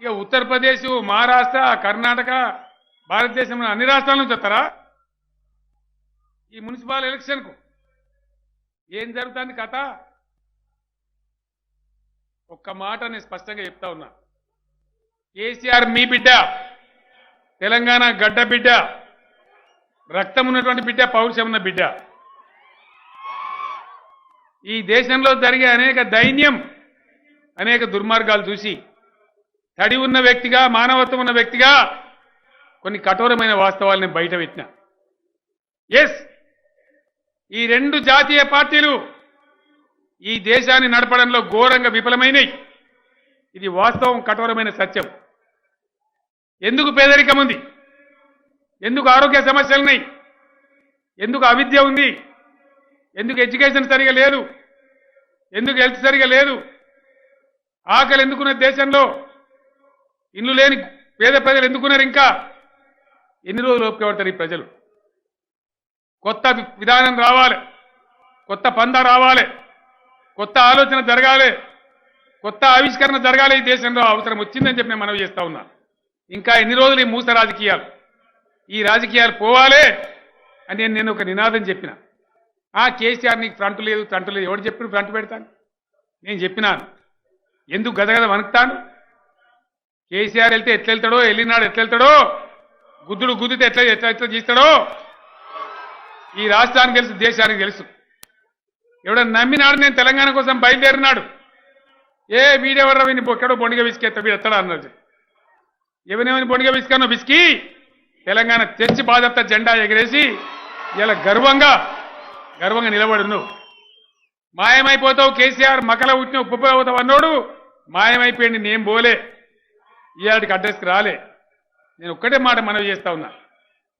ఇక ఉత్తరప్రదేశ్, మహారాష్ట్ర, కర్ణాటక, భారతదేశంలో అన్ని రాష్ట్రాల నుంచి వస్తారా ఈ మున్సిపల్ ఎలక్షన్కు? ఏం జరుగుతుంది కథ? ఒక్క మాట నేను స్పష్టంగా చెప్తా ఉన్నా. కేసీఆర్ మీ బిడ్డ, తెలంగాణ గడ్డ బిడ్డ, రక్తం ఉన్నటువంటి బిడ్డ, పౌరుషం ఉన్న బిడ్డ. ఈ దేశంలో జరిగే అనేక దైన్యం, అనేక దుర్మార్గాలు చూసి తడి ఉన్న వ్యక్తిగా, మానవత్వం ఉన్న వ్యక్తిగా కొన్ని కఠోరమైన వాస్తవాలను బయట పెట్టిన. ఎస్, ఈ రెండు జాతీయ పార్టీలు ఈ దేశాన్ని నడపడంలో ఘోరంగా విఫలమైనవి. ఇది వాస్తవం, కఠోరమైన సత్యం. ఎందుకు పేదరికం ఉంది? ఎందుకు ఆరోగ్య సమస్యలున్నాయి? ఎందుకు అవిద్య ఉంది? ఎందుకు ఎడ్యుకేషన్ సరిగా లేదు? ఎందుకు హెల్త్ సరిగా లేదు? ఆకలి ఎందుకున్న దేశంలో? ఇల్లు లేని పేద ప్రజలు ఎందుకున్నారు? ఇంకా ఎన్ని రోజులు ఓపిక పడతారు ఈ ప్రజలు? కొత్త విధానం రావాలి, కొత్త పందా రావాలి, కొత్త ఆలోచన జరగాలి, కొత్త ఆవిష్కరణ జరగాలి. ఈ దేశంలో అవసరం వచ్చిందని చెప్పి నేను మనవి చేస్తా ఉన్నా. ఇంకా ఎన్ని రోజులు ఈ మూస రాజకీయాలు? ఈ రాజకీయాలు పోవాలి అని నేను ఒక నినాదం చెప్పిన. కేసీఆర్ నీకు ఫ్రంట్ లేదు, ఫ్రంట్ లేదు. ఎవడు చెప్పిన ఫ్రంట్ పెడతాను? నేను చెప్పినాను. ఎందుకు గదగద వణుకుతాను? కేసీఆర్ వెళ్తే ఎట్లా వెళ్తాడో, వెళ్ళినాడు ఎట్లా వెళ్తాడో, గుద్దుడు గుద్దితే ఎట్లా ఎట్లా ఎట్లా చేస్తాడో ఈ రాష్ట్రానికి తెలుసు, దేశానికి తెలుసు. ఎవడన్నా నమ్మినాడు నేను తెలంగాణ కోసం బయలుదేరినాడు. వీడెవడ విని ఎక్కడో బొండిగా విసికేస్తా, వీడు ఎత్తడా అన్నారు. ఎవరినేమని బొండిగా విసికానో విసికి తెలంగాణ తెచ్చి బాధత జెండా ఎగరేసి ఇలా గర్వంగా నిలబడు. నువ్వు మాయమైపోతావు కేసీఆర్, మకల ఉట్టిన ఉప్పుపోతావు అన్నోడు మాయమైపోయింది. నేను పోలే, ఈయాడికి అడ్రస్కి రాలే. నేను ఒక్కటే మాట మనవి చేస్తా ఉన్నా.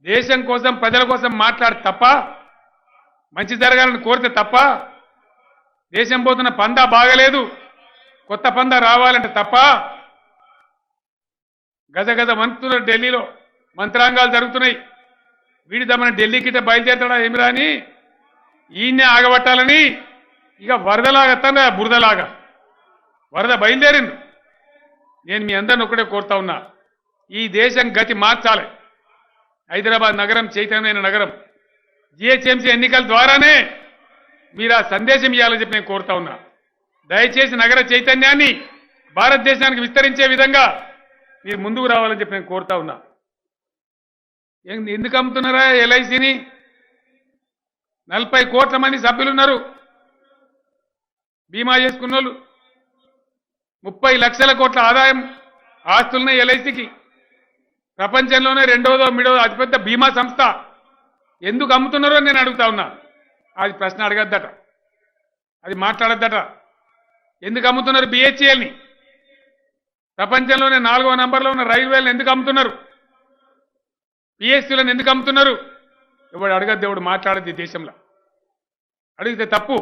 దేశం కోసం, ప్రజల కోసం మాట్లాడి తప్ప, మంచి జరగాలని కోరితే తప్ప, దేశం పోతున్న పందా బాగలేదు, కొత్త పందా రావాలంటే తప్ప, గజగజ మంత్రులు ఢిల్లీలో మంత్రాంగాలు జరుగుతున్నాయి. వీడిదమ్మని ఢిల్లీకిట బయలుదేరతాడా ఏమి రాని ఈయన్నే ఆగబట్టాలని ఇక వరదలాగా తన బురదలాగా వరద బయలుదేరింది. నేను మీ అందరిని ఒకటే కోరుతా ఉన్నా, ఈ దేశం గతి మార్చాలి. హైదరాబాద్ నగరం చైతన్యమైన నగరం. జిహెచ్ఎంసీ ఎన్నికల ద్వారానే మీరు ఆ సందేశం ఇవ్వాలని చెప్పి నేను కోరుతా ఉన్నా. దయచేసి నగర చైతన్యాన్ని భారతదేశానికి విస్తరించే విధంగా మీరు ముందుకు రావాలని చెప్పి నేను కోరుతా ఉన్నా. ఎందుకు అమ్ముతున్నారా ఎల్ఐసిని? 40 కోట్ల మంది సభ్యులున్నారు బీమా చేసుకున్న వాళ్ళు. 30 లక్షల కోట్ల ఆదాయం ఆస్తులున్నాయి ఎల్ఐసికి. ప్రపంచంలోనే రెండోదో మూడోదో అతిపెద్ద బీమా సంస్థ. ఎందుకు అమ్ముతున్నారో నేను అడుగుతా ఉన్నా. అది ప్రశ్న అడగద్దట, అది మాట్లాడద్దట. ఎందుకు అమ్ముతున్నారు బిహెచ్ఎల్ని? ప్రపంచంలోనే 4వ నంబర్లో ఉన్న రైల్వేలను ఎందుకు అమ్ముతున్నారు? పిఎస్సీలను ఎందుకు అమ్ముతున్నారు? ఎవడు అడగద్దు, ఎవడు మాట్లాడద్దు. ఈ దేశంలో అడిగితే తప్పు.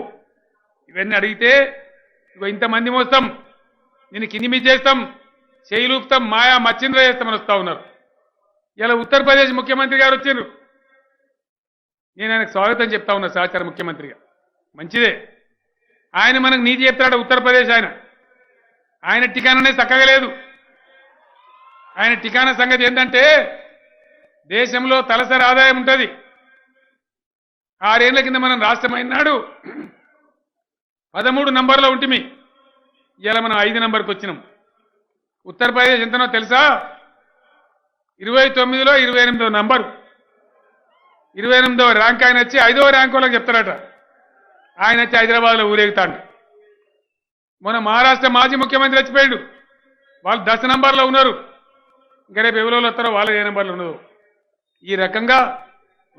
ఇవన్నీ అడిగితే ఇగో ఇంతమంది మోస్తాం, నేను కిందిమి చేస్తాం, చేయిలూపుతాం, మాయా మచ్చింద్ర చేస్తామని వస్తూ ఉన్నారు. ఇలా ఉత్తరప్రదేశ్ ముఖ్యమంత్రి గారు వచ్చారు. నేను ఆయనకు స్వాగతం చెప్తా ఉన్నా సహచార ముఖ్యమంత్రిగా. మంచిదే, ఆయన మనకు నీతి చెప్తాడు. ఉత్తరప్రదేశ్ ఆయన ఠికానానే చక్కగా లేదు. ఆయన ఠికానా సంగతి ఏంటంటే దేశంలో తలసరి ఆదాయం ఉంటుంది. 6 ఏళ్ల కింద మనం రాష్ట్రమైనాడు 13 నంబర్లో ఉంటిమి. ఇలా మనం 5 నంబర్కి వచ్చినాం. ఉత్తరప్రదేశ్ ఎంతనో తెలుసా? 29లో 28వ నంబరు. 28వ ర్యాంక్ ఆయన వచ్చి 5వ ర్యాంక్ వాళ్ళకి చెప్తారట. ఆయన వచ్చి హైదరాబాద్లో ఊరేగుతాడు. మొన్న మహారాష్ట్ర మాజీ ముఖ్యమంత్రి వచ్చిపోయాడు. వాళ్ళు 10 నంబర్లో ఉన్నారు. ఇంకా రేపు ఎవరో వస్తారో వాళ్ళది ఏ నంబర్లో ఉన్నదో. ఈ రకంగా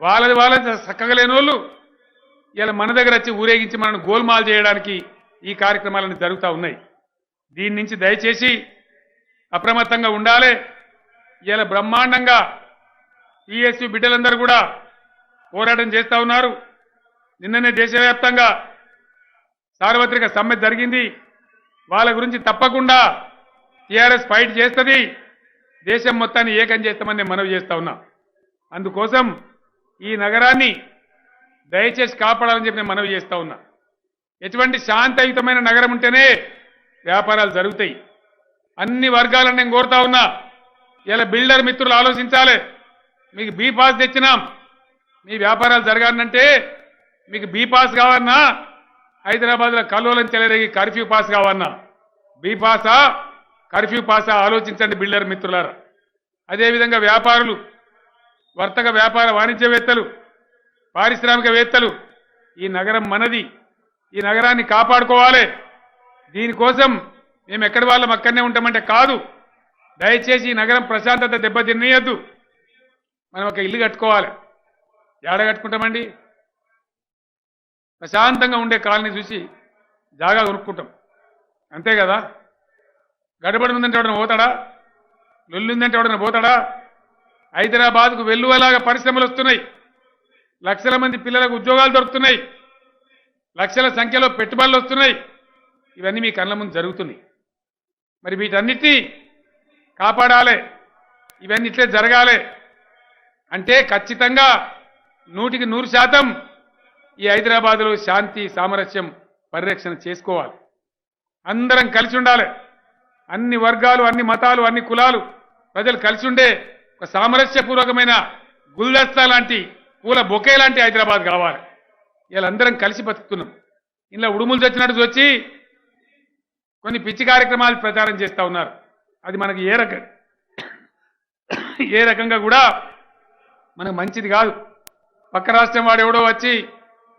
వాళ్ళది చక్కగా లేని వాళ్ళు ఇలా మన దగ్గర వచ్చి ఊరేగించి మనల్ని గోల్మాల్ చేయడానికి ఈ కార్యక్రమాలన్నీ జరుగుతూ ఉన్నాయి. దీని నుంచి దయచేసి అప్రమత్తంగా ఉండాలి. ఇలా బ్రహ్మాండంగా టీఎస్యూ బిడ్డలందరూ కూడా పోరాటం చేస్తూ ఉన్నారు. నిన్ననే దేశవ్యాప్తంగా సార్వత్రిక సమ్మె జరిగింది. వాళ్ళ గురించి తప్పకుండా టీఆర్ఎస్ ఫైట్ చేస్తుంది. దేశం మొత్తాన్ని ఏకం చేస్తామని నేను మనవి చేస్తా ఉన్నా. అందుకోసం ఈ నగరాన్ని దయచేసి కాపాడాలని చెప్పి నేను మనవి చేస్తా ఉన్నా. ఎటువంటి శాంతియుతమైన నగరం ఉంటేనే వ్యాపారాలు జరుగుతాయి. అన్ని వర్గాలను నేను కోరుతా ఉన్నా, ఇలా బిల్డర్ మిత్రులు ఆలోచించాలి. మీకు బీ పాస్ తెచ్చినాం, మీ వ్యాపారాలు జరగాలంటే మీకు బీ పాస్ కావన్నా, హైదరాబాద్లో కల్లోలం చెలరేగి కర్ఫ్యూ పాస్ కావన్నా, బీ పాసా కర్ఫ్యూ పాసా ఆలోచించండి బిల్డర్ మిత్రులారా. అదేవిధంగా వ్యాపారులు, వర్తక వ్యాపార వాణిజ్యవేత్తలు, పారిశ్రామికవేత్తలు, ఈ నగరం మనది, ఈ నగరాన్ని కాపాడుకోవాలి. దీనికోసం మేము ఎక్కడి వాళ్ళం అక్కడనే ఉంటామంటే కాదు. దయచేసి ఈ నగరం ప్రశాంతత దెబ్బతిన్నయద్దు. మనం ఒక ఇల్లు కట్టుకోవాలి. ఏడ కట్టుకుంటామండి? ప్రశాంతంగా ఉండే కాలనీ చూసి జాగా కొనుక్కుంటాం, అంతే కదా. గడబడి ఉందంటే ఎవడన్నా పోతాడా? లొల్లుందంటే ఎవడన్నా పోతాడా? హైదరాబాద్కు వెల్లువలాగా పరిశ్రమలు వస్తున్నాయి, లక్షల మంది పిల్లలకు ఉద్యోగాలు దొరుకుతున్నాయి, లక్షల సంఖ్యలో పెట్టుబడులు వస్తున్నాయి. ఇవన్నీ మీ కళ్ళ ముందు జరుగుతున్నాయి. మరి వీటన్నిటినీ కాపాడాలి, ఇవన్నీ ఇట్లే జరగాలి అంటే ఖచ్చితంగా 100% ఈ హైదరాబాద్లో శాంతి సామరస్యం పరిరక్షణ చేసుకోవాలి. అందరం కలిసి ఉండాలి. అన్ని వర్గాలు, అన్ని మతాలు, అన్ని కులాలు ప్రజలు కలిసి ఉండే ఒక సామరస్యపూర్వకమైన గుల్దస్తా లాంటి పూల బొకే లాంటి హైదరాబాద్ కావాలి. వీళ్ళందరం కలిసి బతుకుతున్నాం. ఇలా ఉడుములు తెచ్చినట్టు వచ్చి కొన్ని పిచ్చి కార్యక్రమాలు ప్రచారం చేస్తూ ఉన్నారు. అది మనకి ఏ రకంగా కూడా మనకు మంచిది కాదు. పక్క రాష్ట్రం వాడు ఎవడో వచ్చి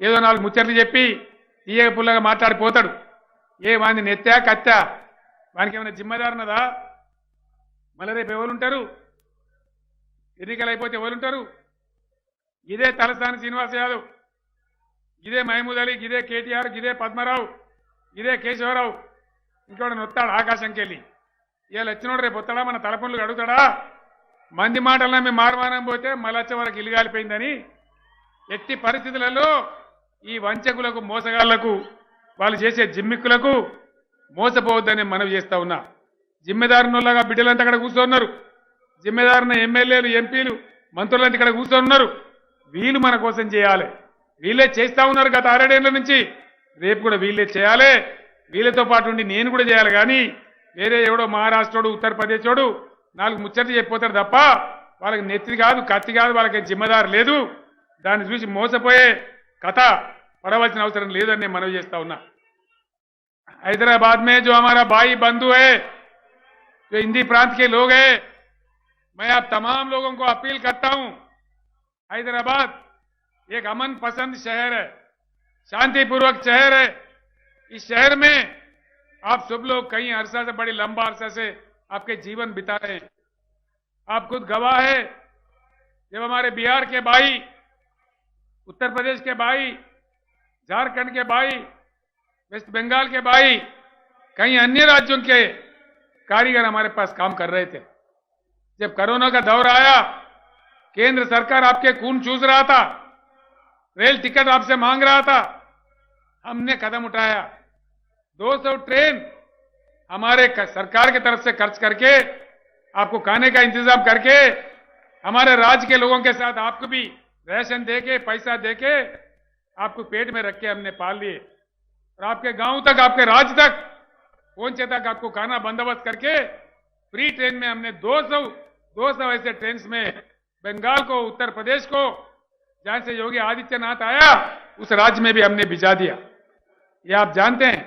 ఏదో 4 ముచ్చట్లు చెప్పి తీయగ పుల్లగా మాట్లాడిపోతాడు. వాడిని నెత్తా కత్తా, వానికి ఏమైనా జిమ్మదారున్నదా? మళ్ళీ రేపు ఎవరుంటారు? ఎన్నికలు అయిపోతే ఎవరుంటారు? ఇదే తలసాని శ్రీనివాస్ యాదవ్, ఇదే మహమూద్ అలీ, ఇదే కేటీఆర్, ఇదే పద్మరావు, ఇదే కేశవరావు, ఇంకోటి వస్తాడు ఆకాశంకి వెళ్ళి. ఇవాళ వచ్చినోడు రేపు వస్తాడా? మన తలపనులు అడుగుతాడా? మంది మాటల్లో మేము మారమానం పోతే మళ్ళీ వచ్చే వరకు ఇల్లు కాలిపోయిందని ఎట్టి పరిస్థితులలో ఈ వంచకులకు, మోసగాళ్లకు, వాళ్ళు చేసే జిమ్మిక్కులకు మోసపోవద్దని మనవి చేస్తా ఉన్నా. జిమ్మెదారునులాగా బిడ్డలంతా అక్కడ కూర్చోన్నారు, జిమ్మెదారున ఎమ్మెల్యేలు, ఎంపీలు, మంత్రులంతా ఇక్కడ కూర్చోన్నారు. వీళ్ళు మన కోసం చేయాలి. వీళ్ళే చేస్తా ఉన్నారు గత 6 ఏళ్ల నుంచి. రేపు కూడా వీళ్ళే చేయాలి. వీళ్ళతో పాటు ఉండి నేను కూడా చేయాలి. కానీ వేరే ఎవడో మహారాష్ట్రోడు, ఉత్తరప్రదేశోడు 4 ముచ్చట్లు చెప్పిపోతారు తప్ప వాళ్ళకి నెత్తి కాదు, కత్తి కాదు, వాళ్ళకి జిమ్మదారు లేదు. దాన్ని చూసి మోసపోయే కథ పడవలసిన అవసరం లేదని నేను మనవి చేస్తా ఉన్నా. हैदराबाद में जो हमारा भाई बंधु है, जो हिंदी प्रांत के लोग हैं, मैं आप तमाम लोगों को अपील करता हूं, हैदराबाद एक अमन पसंद शहर है, शांतिपूर्वक शहर है. इस शहर में आप सब लोग कई अरसा से, बड़ी लंबा अरसा से आपके जीवन बिता रहे हैं. आप खुद गवाह है. जब हमारे बिहार के भाई, उत्तर प्रदेश के भाई, झारखंड के भाई, वेस्ट बंगाल के भाई, कई अन्य राज्यों के कारीगर हमारे पास काम कर रहे थे. जब कोरोना का दौर आया, केंद्र सरकार आपके खून चूस रहा था, रेल टिकट आपसे मांग रहा था, हमने कदम उठाया. 200 ट्रेन हमारे सरकार की तरफ से खर्च करके, आपको खाने का इंतजाम करके, हमारे राज्य के लोगों के साथ आपको भी राशन देके, पैसा देके, आपको पेट में रख के हमने पाल लिए. और आपके गांव तक, आपके राज्य तक पहुंचे तक आपको खाना बंदोबस्त करके फ्री ट्रेन में हमने 200 ऐसे ट्रेन में बंगाल को, उत्तर प्रदेश को, जहां से योगी आदित्यनाथ आया, उस राज्य में भी हमने भिजा दिया. ये आप जानते हैं.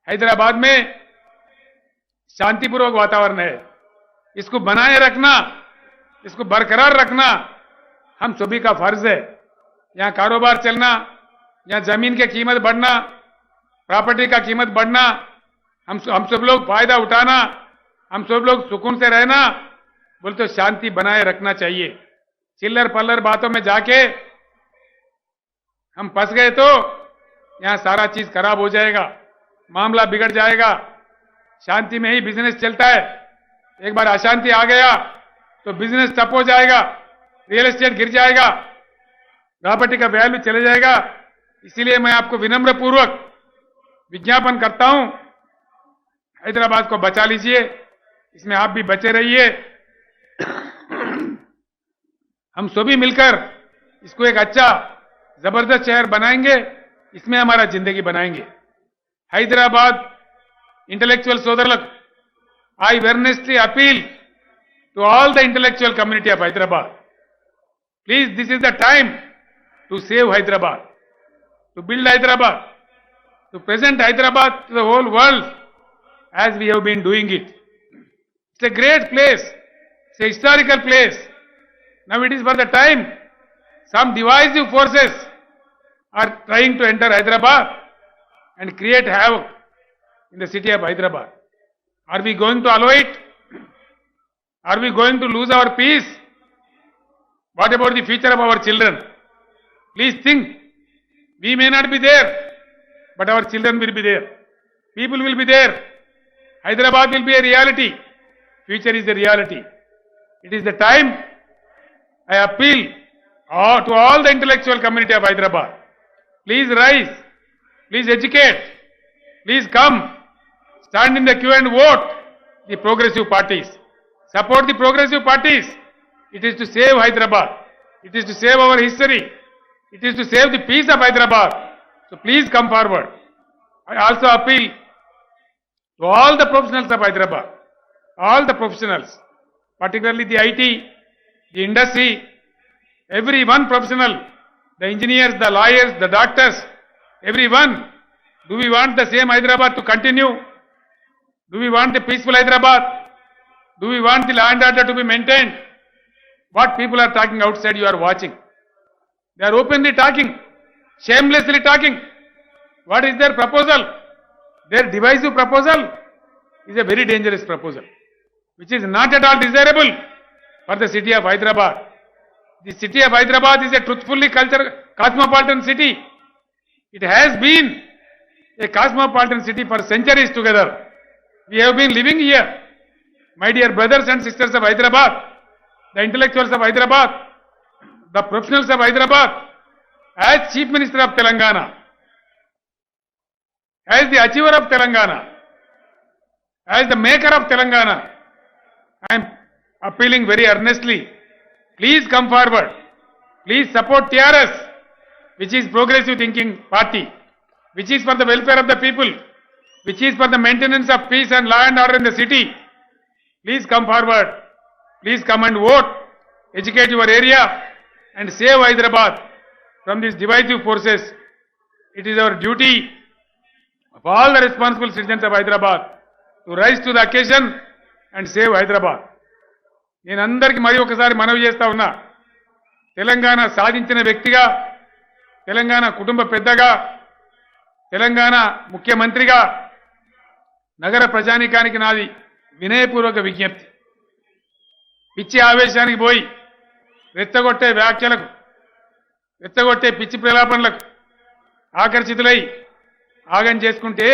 हैदराबाद में शांतिपूर्वक वातावरण है. इसको बनाए रखना, इसको बरकरार रखना हम सभी का फर्ज है. यहां कारोबार चलना, यहां जमीन की कीमत बढ़ना, प्रॉपर्टी का कीमत बढ़ना, हम सब लोग फायदा उठाना, हम सब लोग सुकून से रहना, बोले तो शांति बनाए रखना चाहिए. चिल्लर पल्लर बातों में जाके हम फंस गए तो यहां सारा चीज खराब हो जाएगा, मामला बिगड़ जाएगा. शांति में ही बिजनेस चलता है. एक बार अशांति आ गया तो बिजनेस ठप हो जाएगा, रियल एस्टेट गिर जाएगा, प्रॉपर्टी का वैल्यू चले जाएगा. इसीलिए मैं आपको विनम्र पूर्वक विज्ञापन करता हूं, हैदराबाद को बचा लीजिए, इसमें आप भी बचे रहिए. हम सभी मिलकर इसको एक अच्छा जबरदस्त शहर बनाएंगे, इसमें हमारा जिंदगी बनाएंगे. हैदराबाद इंटेलेक्चुअल సోదరులకు, I earnestly appeal to all the intellectual community of Hyderabad. Please, this is the time to save Hyderabad, to build Hyderabad, to present Hyderabad to the whole world as we have been doing it. It's a great place. It's a historical place. Now it is for the time some divisive forces are trying to enter Hyderabad and create havoc in the city of Hyderabad. Are we going to allow it? Are we going to lose our peace? What about the future of our children? Please think. We may not be there, but our children will be there. People will be there. Hyderabad will be a reality. Future is a reality. It is the time I appeal to all the intellectual community of Hyderabad. Please rise. Please educate. Please come. Stand in the queue and vote the progressive parties. Support the progressive parties. It is to save Hyderabad. It is to save our history. It is to save the peace of Hyderabad. So please come forward. I also appeal to all the professionals of Hyderabad, all the professionals, particularly the IT, the industry, every one professional, the engineers, the lawyers, the doctors, everyone. Do we want the same Hyderabad to continue? Do we want a peaceful Hyderabad? Do we want the law and order to be maintained? What people are talking outside, you are watching. They are openly talking, shamelessly talking. What is their proposal? Their divisive proposal is a very dangerous proposal, which is not at all desirable for the city of Hyderabad. The city of Hyderabad is a truthfully cosmopolitan city. It has been a cosmopolitan city for centuries together. We have been living here. My dear brothers and sisters of Hyderabad, the intellectuals of Hyderabad, the professionals of Hyderabad, as Chief Minister of Telangana, as the achiever of Telangana, as the maker of Telangana, I am appealing very earnestly. Please come forward. Please support TRS, which is Progressive Thinking Party, which is for the welfare of the people, which is for the maintenance of peace and law and order in the city. Please come forward. Please come and vote. Educate your area and save Hyderabad from these divisive forces. It is our duty of all the responsible citizens of Hyderabad to rise to the occasion and save Hyderabad. నేను అందరికీ మరి ఒకసారి మనవి చేస్తా ఉన్నా. తెలంగాణ సాధించిన వ్యక్తిగా, తెలంగాణ కుటుంబ పెద్దగా, తెలంగాణ ముఖ్యమంత్రిగా నగర ప్రజానీకానికి నాది వినయపూర్వక విజ్ఞప్తి. పిచ్చి ఆవేశానికి పోయి రెచ్చగొట్టే వ్యాఖ్యలకు, రెచ్చగొట్టే పిచ్చి ప్రలాపనలకు ఆకర్షితులై ఆగం చేసుకుంటే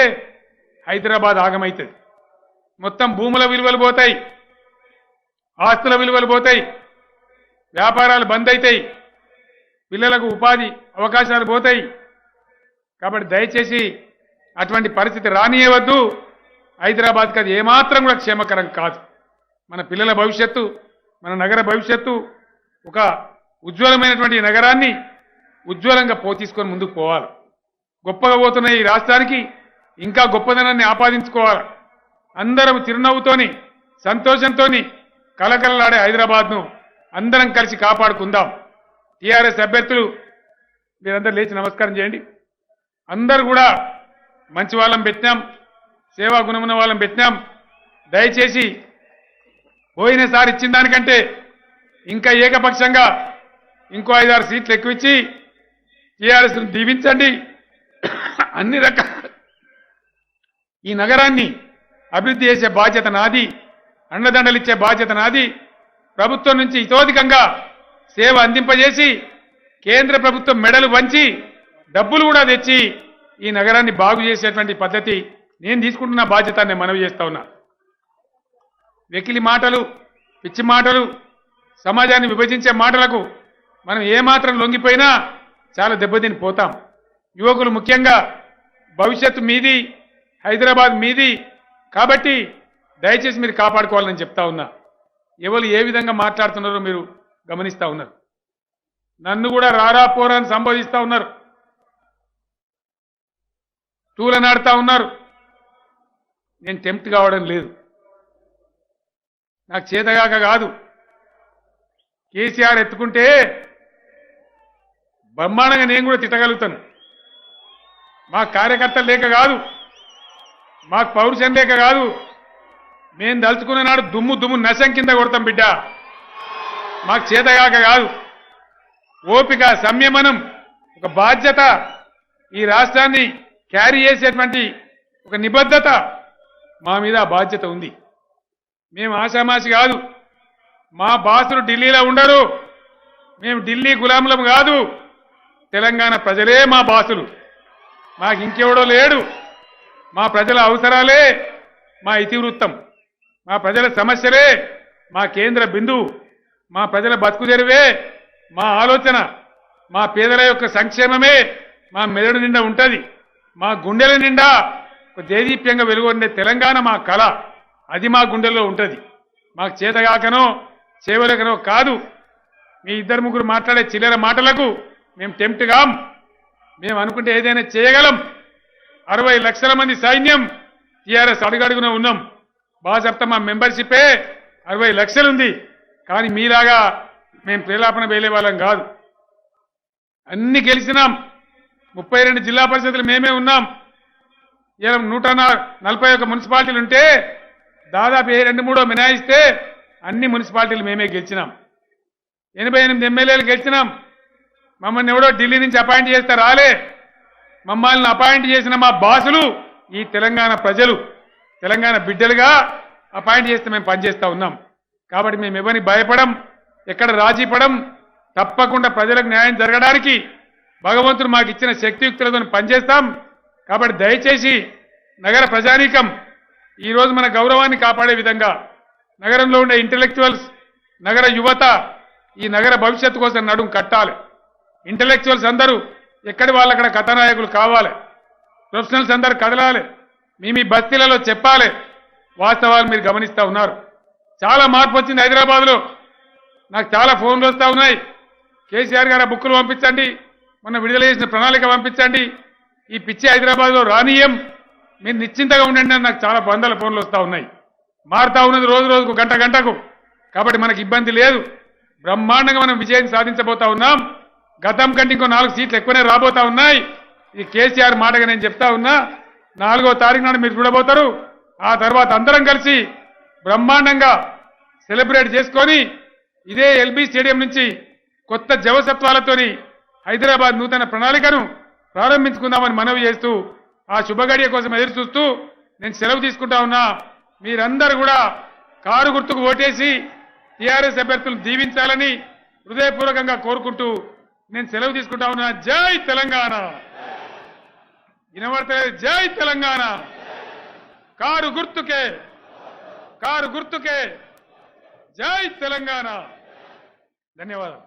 హైదరాబాద్ ఆగమవుతుంది. మొత్తం భూముల విలువలు పోతాయి, ఆస్తుల విలువలు పోతాయి, వ్యాపారాలు బంద్ అవుతాయి, పిల్లలకు ఉపాధి అవకాశాలు పోతాయి. కాబట్టి దయచేసి అటువంటి పరిస్థితి రానియవద్దు. హైదరాబాద్కి అది ఏమాత్రం కూడా క్షేమకరం కాదు. మన పిల్లల భవిష్యత్తు, మన నగర భవిష్యత్తు, ఒక ఉజ్వలమైనటువంటి నగరాన్ని ఉజ్వలంగా తీసుకొని ముందుకు పోవాలి. గొప్పగా పోతున్న ఈ రాష్ట్రానికి ఇంకా గొప్పదనాన్ని ఆపాదించుకోవాలి. అందరం చిరునవ్వుతోని, సంతోషంతోని కలకలలాడే హైదరాబాద్ను అందరం కలిసి కాపాడుకుందాం. టీఆర్ఎస్ అభ్యర్థులు మీరందరూ లేచి నమస్కారం చేయండి. అందరూ కూడా మంచి వాళ్ళం పెట్టినాం, సేవా గుణమున్న వాళ్ళం పెట్టినాం. దయచేసి పోయినసారి ఇచ్చిన దానికంటే ఇంకా ఏకపక్షంగా ఇంకో 5-6 సీట్లు ఎక్కువ ఇచ్చి టీఆర్ఎస్ను దీవించండి. అన్ని రకాల ఈ నగరాన్ని అభివృద్ధి చేసే బాధ్యత నాది, అండదండలు ఇచ్చే బాధ్యత నాది. ప్రభుత్వం నుంచి ఇతోధికంగా సేవ అందింపజేసి కేంద్ర ప్రభుత్వం మెడలు వంచి డబ్బులు కూడా తెచ్చి ఈ నగరాన్ని బాగు చేసేటువంటి పద్ధతి నేను తీసుకుంటున్న బాధ్యత నేను మనవి చేస్తా ఉన్నా. వెకిలి మాటలు, పిచ్చి మాటలు, సమాజాన్ని విభజించే మాటలకు మనం ఏమాత్రం లొంగిపోయినా చాలా దెబ్బతిని పోతాం. యువకులు ముఖ్యంగా భవిష్యత్తు మీది, హైదరాబాద్ మీది. కాబట్టి దయచేసి మీరు కాపాడుకోవాలని చెప్తా ఉన్నా. ఎవరు ఏ విధంగా మాట్లాడుతున్నారో మీరు గమనిస్తా ఉన్నారు. నన్ను కూడా రారా పోరా అని సంబోధిస్తా ఉన్నారు, తూలనాడుతా ఉన్నారు. నేను టెంప్ట్ కావడం లేదు. నాకు చేతగాక కాదు. కేసీఆర్ ఎత్తుకుంటే బ్రహ్మాండంగా నేను కూడా తిట్టగలుగుతాను. మా కార్యకర్తలు లేక కాదు, మాకు పౌరుషం లేక కాదు. మేము దలుచుకున్న నాడు దుమ్ము నశం కింద కొడతాం బిడ్డ. మాకు చేతగాక కాదు. ఓపిక, సంయమనం, ఒక బాధ్యత, ఈ రాష్ట్రాన్ని క్యారీ చేసేటువంటి ఒక నిబద్ధత మా మీద ఆ బాధ్యత ఉంది. మేము ఆషామాషి కాదు. మా బాసులు ఢిల్లీలో ఉండరు. మేము ఢిల్లీ గులాములం కాదు. తెలంగాణ ప్రజలే మా బాసులు. మాకు ఇంకెవడో లేడు. మా ప్రజల అవసరాలే మా ఇతివృత్తం. మా ప్రజల సమస్యలే మా కేంద్ర బిందువు. మా ప్రజల బతుకుదెరువే మా ఆలోచన. మా పేదల యొక్క సంక్షేమమే మా మెదడు నిండా ఉంటుంది. మా గుండెల నిండా ఒక దేదీప్యంగా వెలుగొండే తెలంగాణ మా కళ. అది మా గుండెల్లో ఉంటుంది. మాకు చేతగాకనో చేవలకనో కాదు. మీ ఇద్దరు ముగ్గురు మాట్లాడే చిల్లర మాటలకు మేము టెంప్ట్ కాం. మేము అనుకుంటే ఏదైనా చేయగలం. 60 లక్షల మంది సైన్యం టీఆర్ఎస్ అడుగడుగున ఉన్నాం. బాగా చెప్తా, మా మెంబర్షిపే 60 లక్షలు ఉంది. కానీ మీలాగా మేము ప్రేలాపన వేలే వాళ్ళం కాదు. అన్ని గెలిచినాం. 32 జిల్లా పరిషత్తులు మేమే ఉన్నాం. ఇలా 141 మున్సిపాలిటీలు ఉంటే దాదాపు 2-3 మినాయిస్తే అన్ని మున్సిపాలిటీలు మేమే గెలిచినాం. 88 ఎమ్మెల్యేలు గెలిచినాం. మమ్మల్ని ఎవడో ఢిల్లీ నుంచి అపాయింట్ చేస్తే రాలే. మమ్మల్ని అపాయింట్ చేసిన మా బాసులు ఈ తెలంగాణ ప్రజలు, తెలంగాణ బిడ్డలుగా అపాయింట్ చేస్తే మేము పనిచేస్తూ ఉన్నాం. కాబట్టి మేము ఎవరిని భయపడం, ఎక్కడ రాజీ పడం. తప్పకుండా ప్రజలకు న్యాయం జరగడానికి భగవంతుడు మాకు ఇచ్చిన శక్తియుక్తులతో పనిచేస్తాం. కాబట్టి దయచేసి నగర ప్రజానీకం ఈరోజు మన గౌరవాన్ని కాపాడే విధంగా నగరంలో ఉండే ఇంటెలెక్చువల్స్, నగర యువత ఈ నగర భవిష్యత్తు కోసం నడుం కట్టాలి. ఇంటెలెక్చువల్స్ అందరూ ఎక్కడి వాళ్ళు అక్కడ కథానాయకులు కావాలి. ప్రొఫెషనల్స్ అందరూ కదలాలి. మీ బస్తీలలో చెప్పాలి. వాస్తవాలు మీరు గమనిస్తూ ఉన్నారు. చాలా మార్పు వచ్చింది హైదరాబాద్లో. నాకు చాలా ఫోన్లు వస్తూ ఉన్నాయి. కేసీఆర్ గారు బుక్కులు పంపించండి, మొన్న విడుదల చేసిన ప్రణాళిక పంపించండి, ఈ పిచ్చి హైదరాబాద్లో రానియం, మీరు నిశ్చింతగా ఉండండి అని నాకు చాలా వందల ఫోన్లు వస్తూ ఉన్నాయి. మారుతా ఉన్నది రోజు రోజుకు, గంట గంటకు. కాబట్టి మనకు ఇబ్బంది లేదు. బ్రహ్మాండంగా మనం విజయం సాధించబోతా ఉన్నాం. గతం కంటే ఇంకో 4 సీట్లు ఎక్కువనే రాబోతా ఉన్నాయి. ఇది కేసీఆర్ మాటగా నేను చెప్తా ఉన్నా. 4వ తారీఖు నాడు మీరు చూడబోతారు. ఆ తర్వాత అందరం కలిసి బ్రహ్మాండంగా సెలబ్రేట్ చేసుకొని ఇదే ఎల్బీ స్టేడియం నుంచి కొత్త జవసత్వాలతోని హైదరాబాద్ నూతన ప్రణాళికను ప్రారంభించుకుందామని మనవి చేస్తూ ఆ శుభగడియ కోసం ఎదురు చూస్తూ నేను సెలవు తీసుకుంటా ఉన్నా. మీరందరూ కూడా కారు గుర్తుకు ఓటేసి టీఆర్ఎస్ అభ్యర్థులను దీవించాలని హృదయపూర్వకంగా కోరుకుంటూ నేను సెలవు తీసుకుంటా ఉన్నా. జై తెలంగాణ. వినబడతలేదు? జై తెలంగాణ. కారు గుర్తుకే, కారు గుర్తుకే. జై తెలంగాణ. ధన్యవాదాలు.